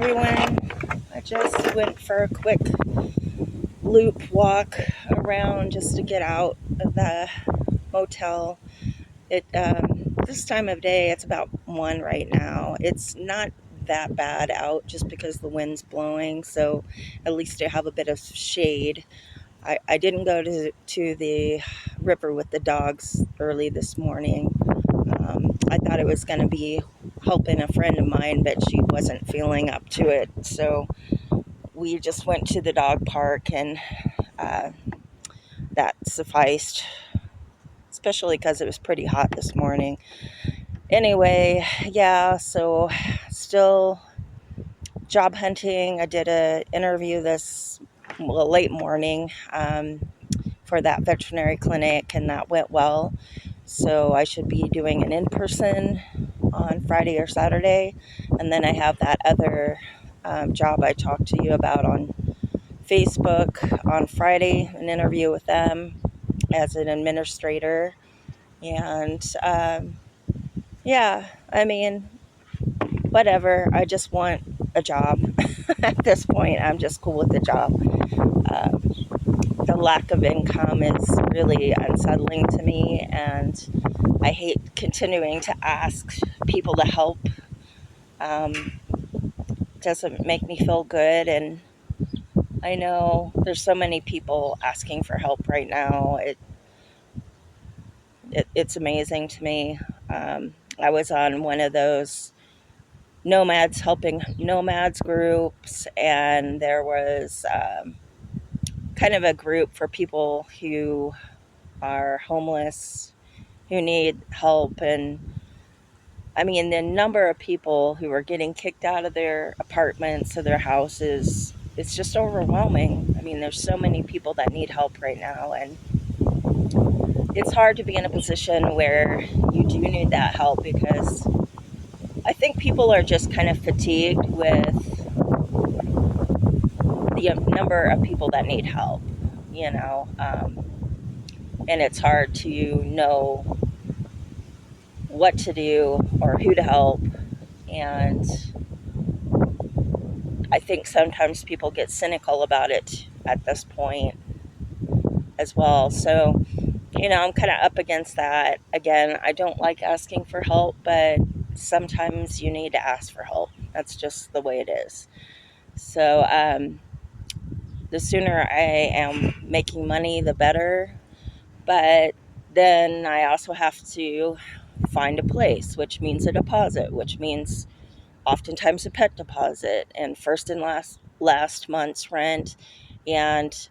everyone. I just went for a quick loop walk around just to get out of the motel. This time of day, it's about 1 right now. It's not that bad out just because the wind's blowing, so at least I have a bit of shade. I didn't go to the river with the dogs early this morning. I thought it was going to be helping a friend of mine, but she wasn't feeling up to it. So we just went to the dog park, and uh, that sufficed, especially because it was pretty hot this morning. Anyway, yeah, so still job hunting. I did an interview late morning for that veterinary clinic, and that went well. So I should be doing an in-person on Friday or Saturday. And then I have that other job I talked to you about on Facebook on Friday, an interview with them as an administrator. And yeah, I mean, whatever. I just want a job. At this point, I'm just cool with the job. The lack of income is really unsettling to me, and I hate continuing to ask people to help. Um, doesn't make me feel good, and I know there's so many people asking for help right now. It's amazing to me. I was on one of those nomads helping nomads groups, and there was kind of a group for people who are homeless, who need help. And I mean, the number of people who are getting kicked out of their apartments or their houses, it's just overwhelming. I mean, there's so many people that need help right now, and it's hard to be in a position where you do need that help, because I think people are just kind of fatigued with the number of people that need help, you know, and it's hard to know what to do or who to help. And I think sometimes people get cynical about it at this point as well. So, I'm kind of up against that. Again, I don't like asking for help, but sometimes you need to ask for help. That's just the way it is. So, the sooner I am making money, the better. But then I also have to find a place, which means a deposit, which means oftentimes a pet deposit and first and last month's rent. And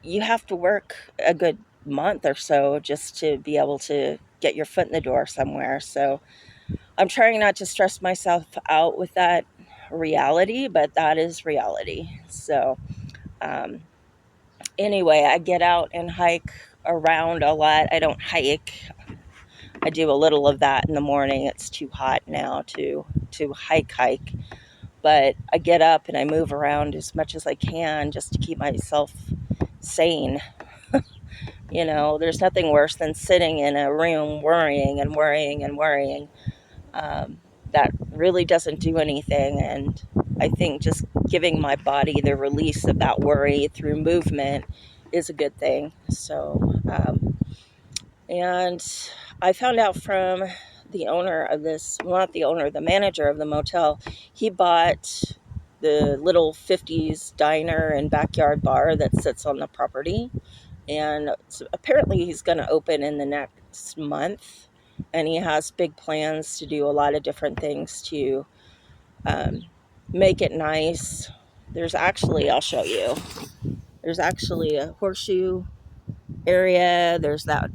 you have to work a good month or so just to be able to get your foot in the door somewhere. So I'm trying not to stress myself out with that reality, but that is reality. So um, anyway, I get out and hike around a lot. I don't hike. I do a little of that in the morning. It's too hot now to hike. But I get up and I move around as much as I can just to keep myself sane. There's nothing worse than sitting in a room worrying and worrying and worrying. That really doesn't do anything. And I think just giving my body the release of that worry through movement is a good thing. So, and I found out from the owner of this, well, not the owner, the manager of the motel. He bought the little 50s diner and backyard bar that sits on the property. And so apparently he's going to open in the next month. And he has big plans to do a lot of different things to make it nice. I'll show you. There's actually a horseshoe area. There's that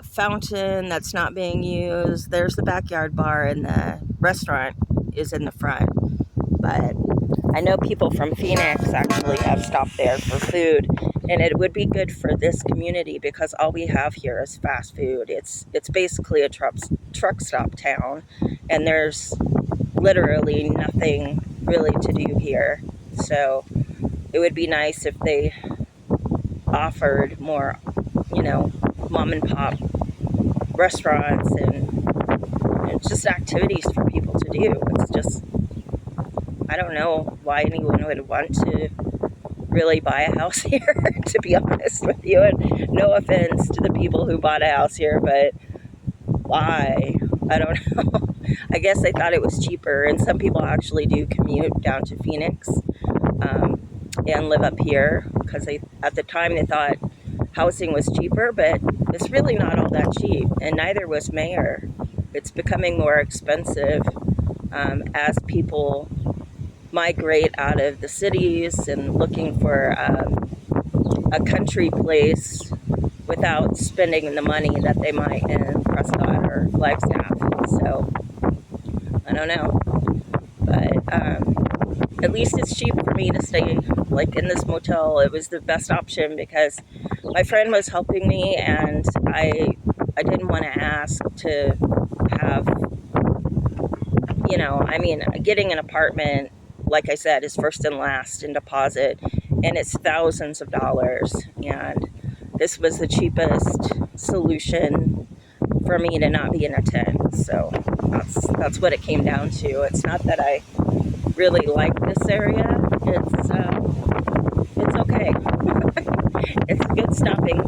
fountain that's not being used. There's the backyard bar, and the restaurant is in the front. But I know people from Phoenix actually have stopped there for food, and it would be good for this community because all we have here is fast food. It's basically a truck stop town, and there's literally nothing really to do here. So it would be nice if they offered more, mom and pop restaurants and just activities for people to do. It's just I don't know why anyone would want to really buy a house here, to be honest with you. And no offense to the people who bought a house here, but why? I don't know. I guess they thought it was cheaper, and some people actually do commute down to Phoenix and live up here because at the time they thought housing was cheaper, but it's really not all that cheap, and neither was Mayor. It's becoming more expensive as people migrate out of the cities and looking for a country place without spending the money that they might in Prescott or Flagstaff. So I don't know, but at least it's cheap for me to stay like in this motel. It was the best option because my friend was helping me, and I didn't want to ask to have, I mean, getting an apartment, like I said, is first and last in deposit, and it's thousands of dollars. And this was the cheapest solution for me to not be in a tent. So that's what it came down to. It's not that I really like this area. It's okay. It's a good stopping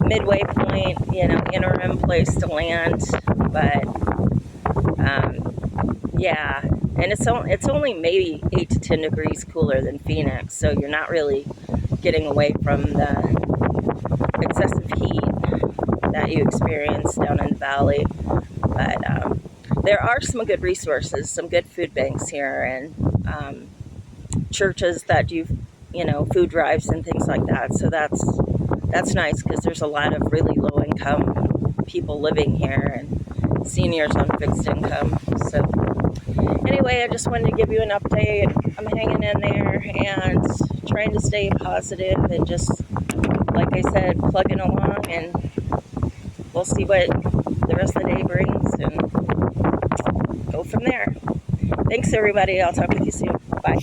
midway point, interim place to land. But yeah, and it's only maybe 8 to 10 degrees cooler than Phoenix, so you're not really getting away from the excessive heat that you experience down in the valley. But there are some good resources, some good food banks here, and churches that do, food drives and things like that. So that's nice because there's a lot of really low income people living here and seniors on fixed income. So anyway, I just wanted to give you an update. I'm hanging in there and trying to stay positive and just, like I said, plugging along, and we'll see what the rest of the day brings and go from there. Thanks, everybody. I'll talk with you soon. Bye.